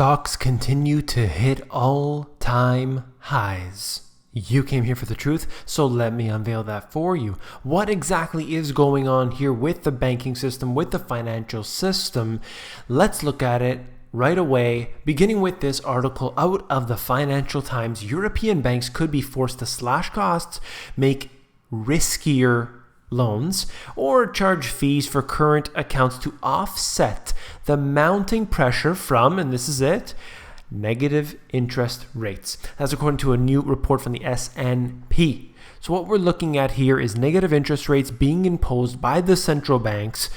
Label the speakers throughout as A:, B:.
A: Stocks continue to hit all-time highs. You came here for the truth, so let me unveil that for you. What exactly is going on here with the banking system, with the financial system? Let's look at it right away, beginning with this article out of the Financial Times. European banks could be forced to slash costs, make riskier loans, or charge fees for current accounts to offset the mounting pressure from, and this is it, negative interest rates. That's according to a new report from the S&P. So what we're looking at here is negative interest rates being imposed by the central banks.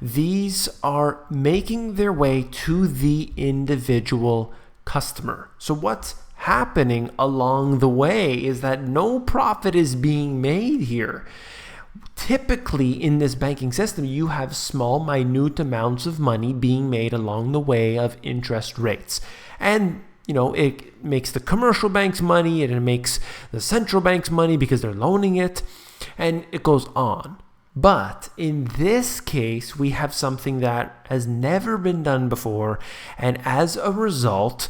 A: These are making their way to the individual customer. So what's happening along the way is that no profit is being made here. Typically in this banking system, you have small, minute amounts of money being made along the way of interest rates. And, it makes the commercial banks money, and it makes the central banks money because they're loaning it, and it goes on. But in this case, we have something that has never been done before, and as a result,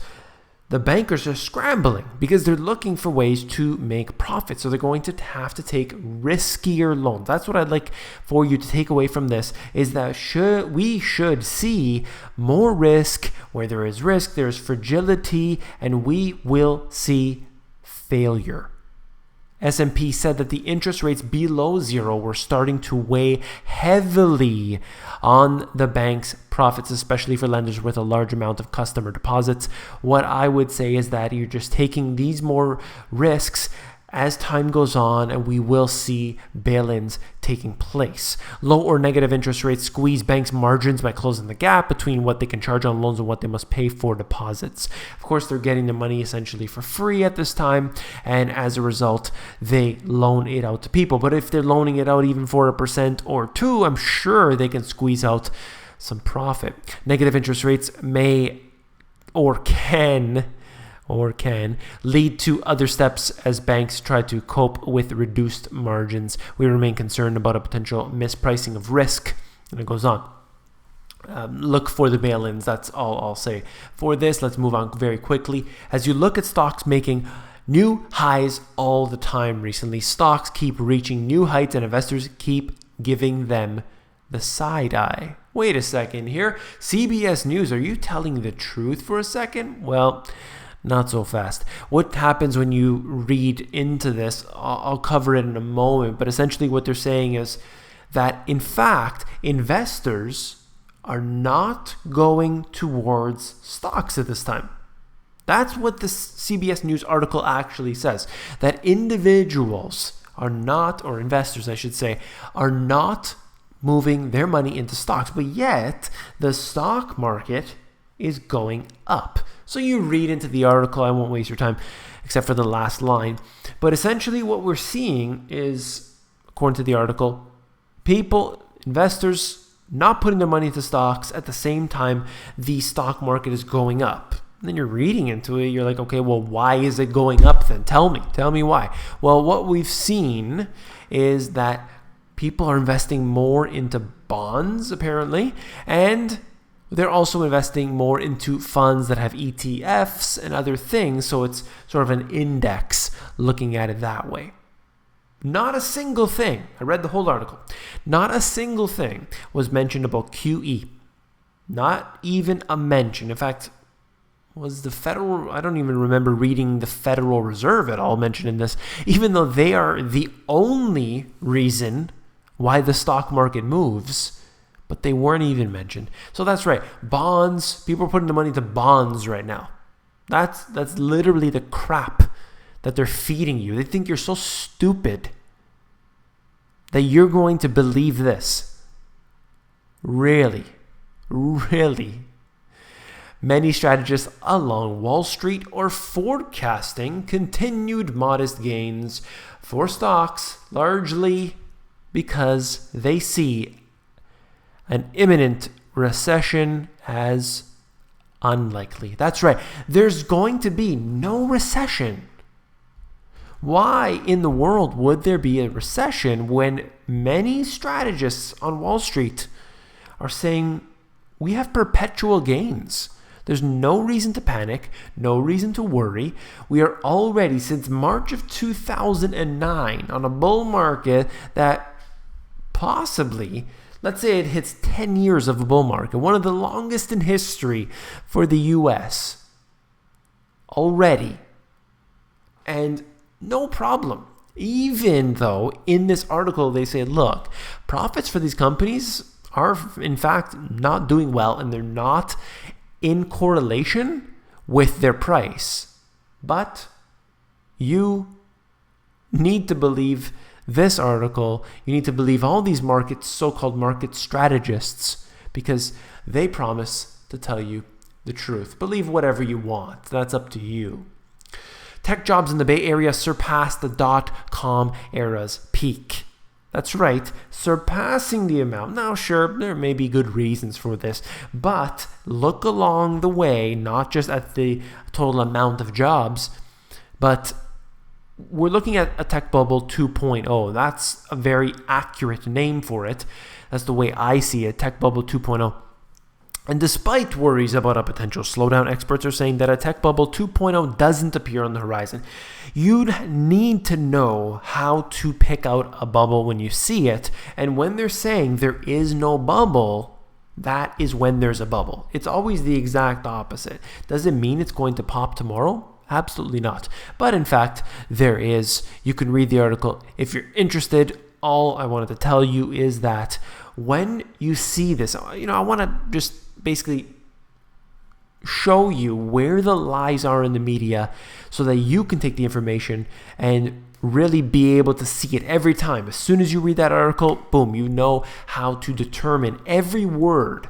A: the bankers are scrambling because they're looking for ways to make profit. So they're going to have to take riskier loans. That's what I'd like for you to take away from this, is that we should see more risk. Where there is risk, there's fragility, and we will see failure. S&P said that the interest rates below zero were starting to weigh heavily on the bank's profits, especially for lenders with a large amount of customer deposits. What I would say is that you're just taking these more risks as time goes on, and we will see bail-ins taking place. Low or negative interest rates squeeze banks' margins by closing the gap between what they can charge on loans and what they must pay for deposits. Of course, they're getting the money essentially for free at this time, and as a result, they loan it out to people. But if they're loaning it out even for 1% or 2%, I'm sure they can squeeze out some profit. Negative interest rates may or can lead to other steps as banks try to cope with reduced margins. We remain concerned about a potential mispricing of risk, and it goes on. Look for the bail-ins. That's all I'll say for this. Let's move on very quickly. As you look at stocks making new highs all the time recently, stocks keep reaching new heights and investors keep giving them the side eye. Wait a second here. CBS News, are you telling the truth for a second? Well, not so fast. What happens when you read into this, I'll cover it in a moment, but essentially what they're saying is that, in fact, investors are not going towards stocks at this time. That's what the CBS News article actually says, that individuals are not, or investors, I should say, are not moving their money into stocks, but yet the stock market is going up. So you read into the article, I won't waste your time except for the last line. But essentially what we're seeing is, according to the article, investors not putting their money into stocks at the same time the stock market is going up. And then you're reading into it, you're like, okay, well, why is it going up then? Tell me why. Well, what we've seen is that people are investing more into bonds, apparently, and they're also investing more into funds that have ETFs and other things, so it's sort of an index looking at it that way. Not a single thing, I read the whole article, not a single thing was mentioned about QE. Not even a mention. In fact, I don't even remember reading the Federal Reserve at all mentioned in this, even though they are the only reason why the stock market moves. But they weren't even mentioned. So that's right. Bonds. People are putting the money into bonds right now. That's literally the crap that they're feeding you. They think you're so stupid that you're going to believe this. Really. Many strategists along Wall Street are forecasting continued modest gains for stocks, largely because they see an imminent recession as unlikely. That's right. There's going to be no recession. Why in the world would there be a recession when many strategists on Wall Street are saying we have perpetual gains? There's no reason to panic, no reason to worry. We are already, since March of 2009, on a bull market that possibly, let's say it hits 10 years of a bull market, one of the longest in history for the US already. And no problem. Even though in this article they say, look, profits for these companies are in fact not doing well and they're not in correlation with their price. But you need to believe this article. You need to believe all these so-called market strategists, because they promise to tell you the truth. Believe whatever you want. That's up to you. Tech jobs in the Bay Area surpassed the .com era's peak. That's right, surpassing the amount. Now, sure, there may be good reasons for this, but look along the way, not just at the total amount of jobs, but we're looking at a tech bubble 2.0. That's a very accurate name for it. That's the way I see it, tech bubble 2.0. And despite worries about a potential slowdown, experts are saying that a tech bubble 2.0 doesn't appear on the horizon. You'd need to know how to pick out a bubble when you see it. And when they're saying there is no bubble, that is when there's a bubble. It's always the exact opposite. Does it mean it's going to pop tomorrow? Absolutely not. But in fact, there is. You can read the article if you're interested. All I wanted to tell you is that when you see this, I want to just basically show you where the lies are in the media so that you can take the information and really be able to see it every time. As soon as you read that article, boom, you know how to determine every word,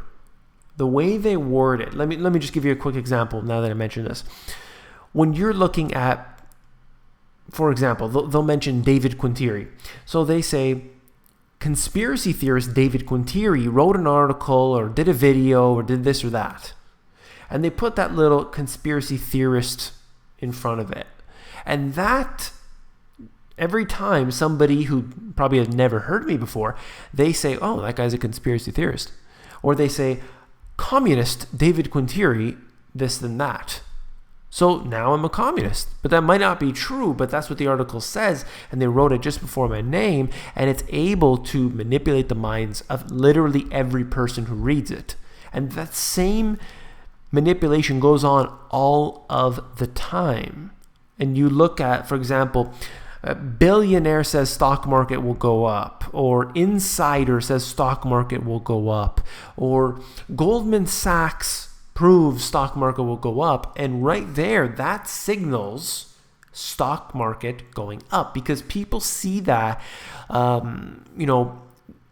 A: the way they word it. Let me just give you a quick example now that I mentioned this. When you're looking at, for example, they'll mention David Quintieri. So they say, conspiracy theorist David Quintieri wrote an article or did a video or did this or that. And they put that little conspiracy theorist in front of it. And that, every time somebody who probably has never heard me before, they say, oh, that guy's a conspiracy theorist. Or they say, communist David Quintieri, this and that. So now I'm a communist. But that might not be true, but that's what the article says. And they wrote it just before my name. And it's able to manipulate the minds of literally every person who reads it. And that same manipulation goes on all of the time. And you look at, for example, a billionaire says stock market will go up, or insider says stock market will go up, or Goldman Sachs proves stock market will go up, and right there that signals stock market going up, because people see that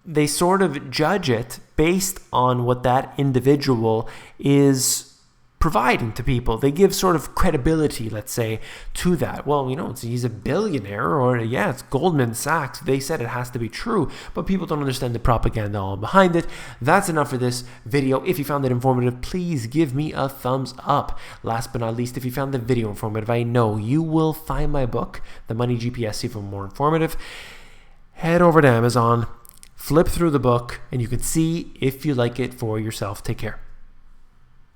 A: they sort of judge it based on what that individual is providing to people. They give sort of credibility, let's say, to that. Well, he's a billionaire, or it's Goldman Sachs. They said it has to be true, but people don't understand the propaganda all behind it. That's enough for this video. If you found it informative, please give me a thumbs up. Last but not least, if you found the video informative, I know you will find my book, The Money GPS, even more informative. Head over to Amazon, flip through the book, and you can see if you like it for yourself. Take care.